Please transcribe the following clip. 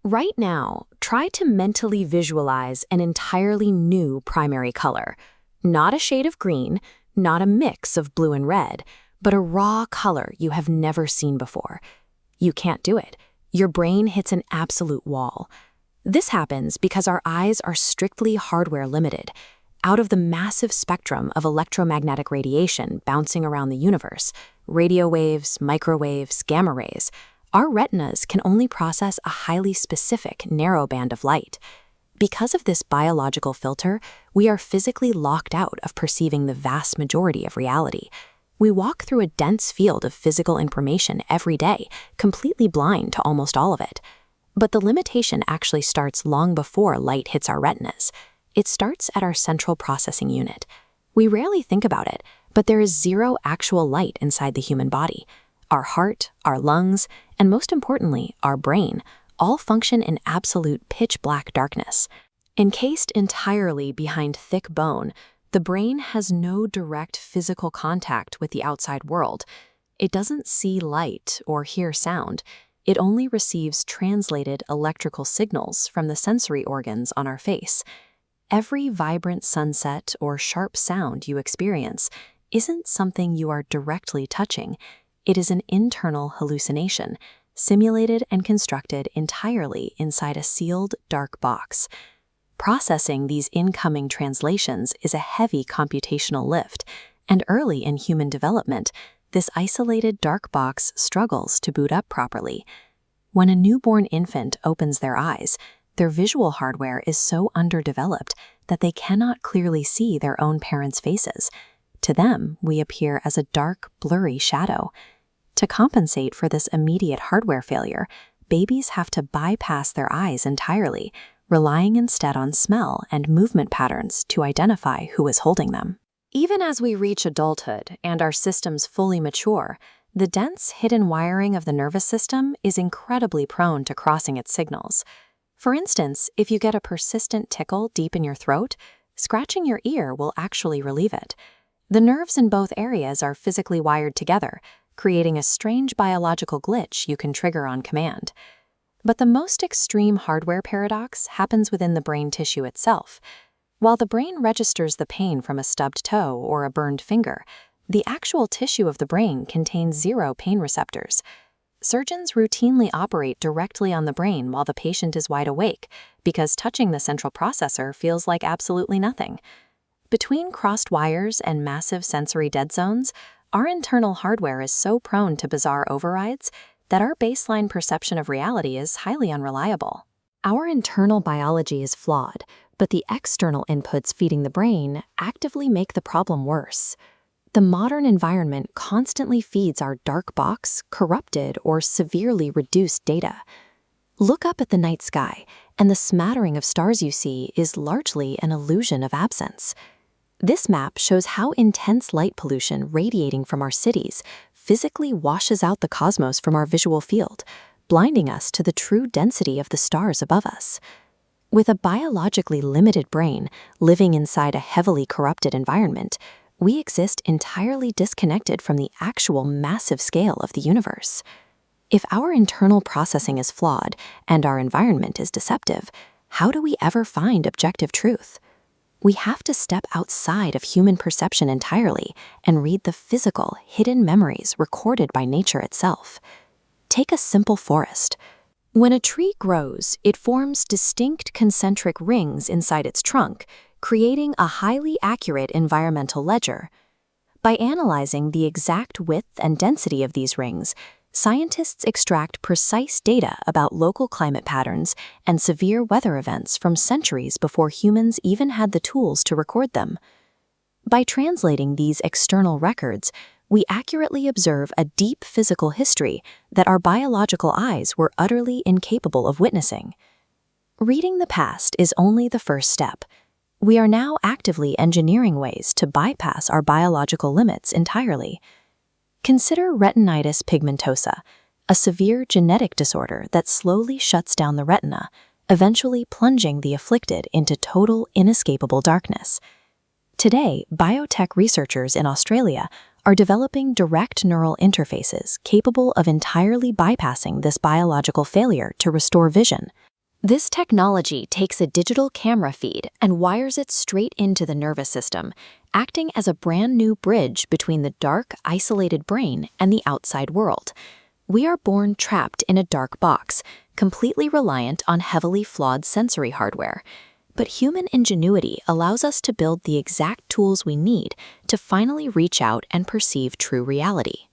Right now, try to mentally visualize an entirely new primary color. Not a shade of green, not a mix of blue and red, but a raw color you have never seen before. You can't do it. Your brain hits an absolute wall. This happens because our eyes are strictly hardware limited. Out of the massive spectrum of electromagnetic radiation bouncing around the universe, radio waves, microwaves, gamma rays, our retinas can only process a highly specific, narrow band of light. Because of this biological filter, we are physically locked out of perceiving the vast majority of reality. We walk through a dense field of physical information every day, completely blind to almost all of it. But the limitation actually starts long before light hits our retinas. It starts at our central processing unit. We rarely think about it, but there is zero actual light inside the human body. Our heart, our lungs, and most importantly, our brain, all function in absolute pitch-black darkness. Encased entirely behind thick bone, the brain has no direct physical contact with the outside world. It doesn't see light or hear sound. It only receives translated electrical signals from the sensory organs on our face. Every vibrant sunset or sharp sound you experience isn't something you are directly touching. It is an internal hallucination, simulated and constructed entirely inside a sealed, dark box. Processing these incoming translations is a heavy computational lift, and early in human development, this isolated dark box struggles to boot up properly. When a newborn infant opens their eyes, their visual hardware is so underdeveloped that they cannot clearly see their own parents' faces. To them, we appear as a dark, blurry shadow. To compensate for this immediate hardware failure, babies have to bypass their eyes entirely, relying instead on smell and movement patterns to identify who is holding them. Even as we reach adulthood and our systems fully mature, the dense, hidden wiring of the nervous system is incredibly prone to crossing its signals. For instance, if you get a persistent tickle deep in your throat, scratching your ear will actually relieve it. The nerves in both areas are physically wired together, creating a strange biological glitch you can trigger on command. But the most extreme hardware paradox happens within the brain tissue itself. While the brain registers the pain from a stubbed toe or a burned finger, the actual tissue of the brain contains zero pain receptors. Surgeons routinely operate directly on the brain while the patient is wide awake, because touching the central processor feels like absolutely nothing. Between crossed wires and massive sensory dead zones, our internal hardware is so prone to bizarre overrides that our baseline perception of reality is highly unreliable. Our internal biology is flawed, but the external inputs feeding the brain actively make the problem worse. The modern environment constantly feeds our dark box corrupted or severely reduced data. Look up at the night sky, and the smattering of stars you see is largely an illusion of absence. This map shows how intense light pollution radiating from our cities physically washes out the cosmos from our visual field, blinding us to the true density of the stars above us. With a biologically limited brain living inside a heavily corrupted environment, we exist entirely disconnected from the actual massive scale of the universe. If our internal processing is flawed and our environment is deceptive, how do we ever find objective truth? We have to step outside of human perception entirely and read the physical, hidden memories recorded by nature itself. Take a simple forest. When a tree grows, it forms distinct concentric rings inside its trunk, creating a highly accurate environmental ledger. By analyzing the exact width and density of these rings, scientists extract precise data about local climate patterns and severe weather events from centuries before humans even had the tools to record them. By translating these external records, we accurately observe a deep physical history that our biological eyes were utterly incapable of witnessing. Reading the past is only the first step. We are now actively engineering ways to bypass our biological limits entirely. Consider retinitis pigmentosa, a severe genetic disorder that slowly shuts down the retina, eventually plunging the afflicted into total, inescapable darkness. Today, biotech researchers in Australia are developing direct neural interfaces capable of entirely bypassing this biological failure to restore vision. This technology takes a digital camera feed and wires it straight into the nervous system, acting as a brand new bridge between the dark, isolated brain and the outside world. We are born trapped in a dark box, completely reliant on heavily flawed sensory hardware. But human ingenuity allows us to build the exact tools we need to finally reach out and perceive true reality.